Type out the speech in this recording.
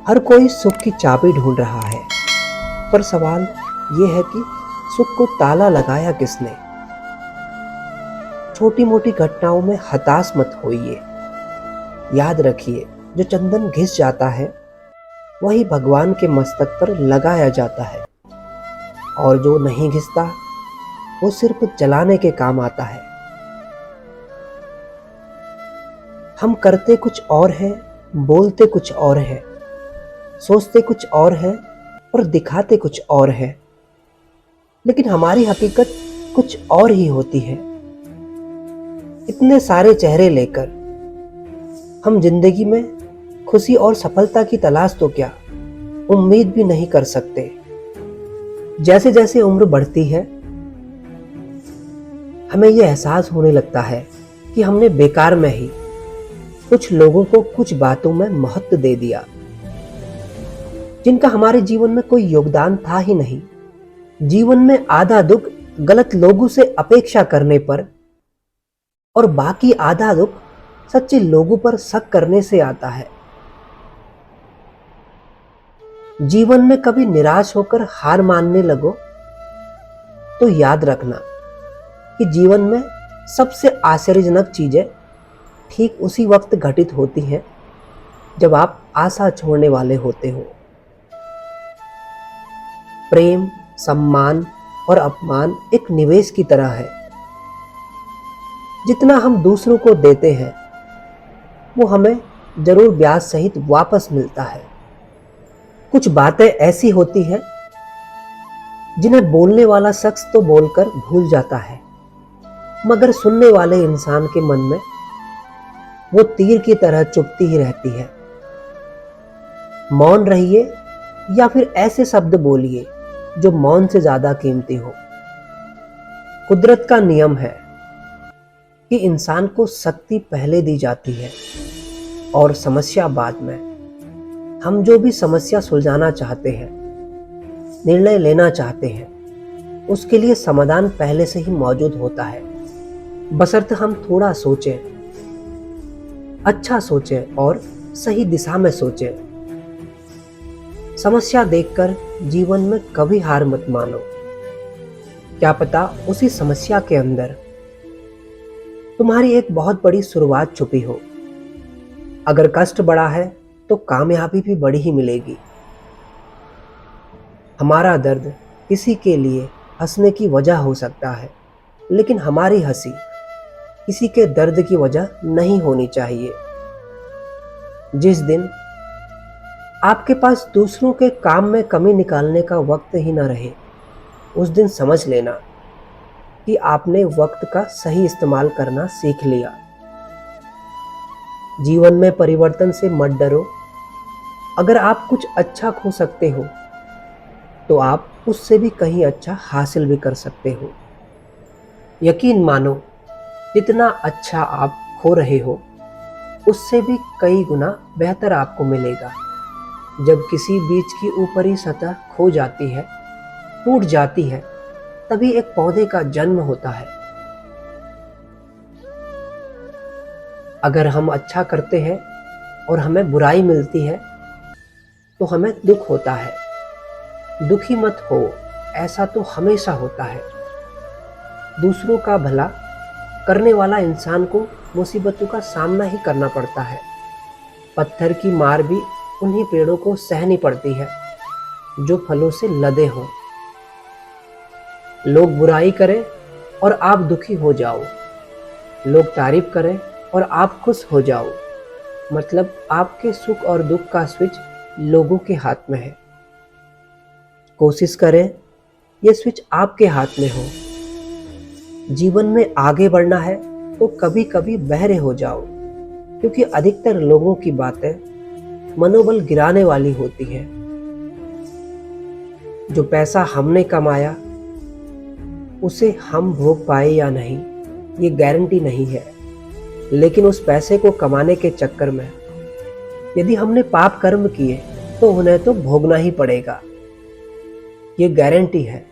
हर कोई सुख की चाबी ढूंढ रहा है, पर सवाल ये है कि सुख को ताला लगाया किसने। छोटी मोटी घटनाओं में हताश मत होइए। याद रखिए, जो चंदन घिस जाता है वही भगवान के मस्तक पर लगाया जाता है, और जो नहीं घिसता वो सिर्फ जलाने के काम आता है। हम करते कुछ और हैं, बोलते कुछ और है, सोचते कुछ और है और दिखाते कुछ और है, लेकिन हमारी हकीकत कुछ और ही होती है। इतने सारे चेहरे लेकर हम जिंदगी में खुशी और सफलता की तलाश तो क्या उम्मीद भी नहीं कर सकते। जैसे जैसे उम्र बढ़ती है, हमें यह एहसास होने लगता है कि हमने बेकार में ही कुछ लोगों को कुछ बातों में महत्व दे दिया, जिनका हमारे जीवन में कोई योगदान था ही नहीं। जीवन में आधा दुख गलत लोगों से अपेक्षा करने पर और बाकी आधा दुख सच्चे लोगों पर शक करने से आता है। जीवन में कभी निराश होकर हार मानने लगो तो याद रखना कि जीवन में सबसे आश्चर्यजनक चीजें ठीक उसी वक्त घटित होती हैं जब आप आशा छोड़ने वाले होते हो। प्रेम, सम्मान और अपमान एक निवेश की तरह है। जितना हम दूसरों को देते हैं वो हमें जरूर ब्याज सहित वापस मिलता है। कुछ बातें ऐसी होती हैं जिन्हें बोलने वाला शख्स तो बोलकर भूल जाता है, मगर सुनने वाले इंसान के मन में वो तीर की तरह चुभती ही रहती है। मौन रहिए या फिर ऐसे शब्द बोलिए जो मौन से ज्यादा कीमती हो। कुदरत का नियम है कि इंसान को शक्ति पहले दी जाती है और समस्या बाद में। हम जो भी समस्या सुलझाना चाहते हैं, निर्णय लेना चाहते हैं, उसके लिए समाधान पहले से ही मौजूद होता है, बशर्ते हम थोड़ा सोचें, अच्छा सोचें और सही दिशा में सोचें। समस्या देखकर जीवन में कभी हार मत मानो। क्या पता उसी समस्या के अंदर तुम्हारी एक बहुत बड़ी शुरुआत छुपी हो। अगर कष्ट बड़ा है तो कामयाबी भी बड़ी ही मिलेगी। हमारा दर्द किसी के लिए हंसने की वजह हो सकता है, लेकिन हमारी हंसी किसी के दर्द की वजह नहीं होनी चाहिए। जिस दिन आपके पास दूसरों के काम में कमी निकालने का वक्त ही न रहे, उस दिन समझ लेना कि आपने वक्त का सही इस्तेमाल करना सीख लिया। जीवन में परिवर्तन से मत डरो। अगर आप कुछ अच्छा खो सकते हो तो आप उससे भी कहीं अच्छा हासिल भी कर सकते हो। यकीन मानो, जितना अच्छा आप खो रहे हो उससे भी कई गुना बेहतर आपको मिलेगा। जब किसी बीज की ऊपरी सतह खो जाती है, टूट जाती है, तभी एक पौधे का जन्म होता है। अगर हम अच्छा करते हैं और हमें बुराई मिलती है तो हमें दुख होता है। दुखी मत हो, ऐसा तो हमेशा होता है। दूसरों का भला करने वाला इंसान को मुसीबतों का सामना ही करना पड़ता है। पत्थर की मार भी उन्हीं पेड़ों को सहनी पड़ती है जो फलों से लदे हों। लोग बुराई करें और आप दुखी हो जाओ, लोग तारीफ करें और आप खुश हो जाओ, मतलब आपके सुख और दुख का स्विच लोगों के हाथ में है। कोशिश करें ये स्विच आपके हाथ में हो। जीवन में आगे बढ़ना है तो कभी कभी बहरे हो जाओ, क्योंकि अधिकतर लोगों की बातें मनोबल गिराने वाली होती है। जो पैसा हमने कमाया उसे हम भोग पाए या नहीं ये गारंटी नहीं है, लेकिन उस पैसे को कमाने के चक्कर में यदि हमने पाप कर्म किए तो उन्हें तो भोगना ही पड़ेगा, ये गारंटी है।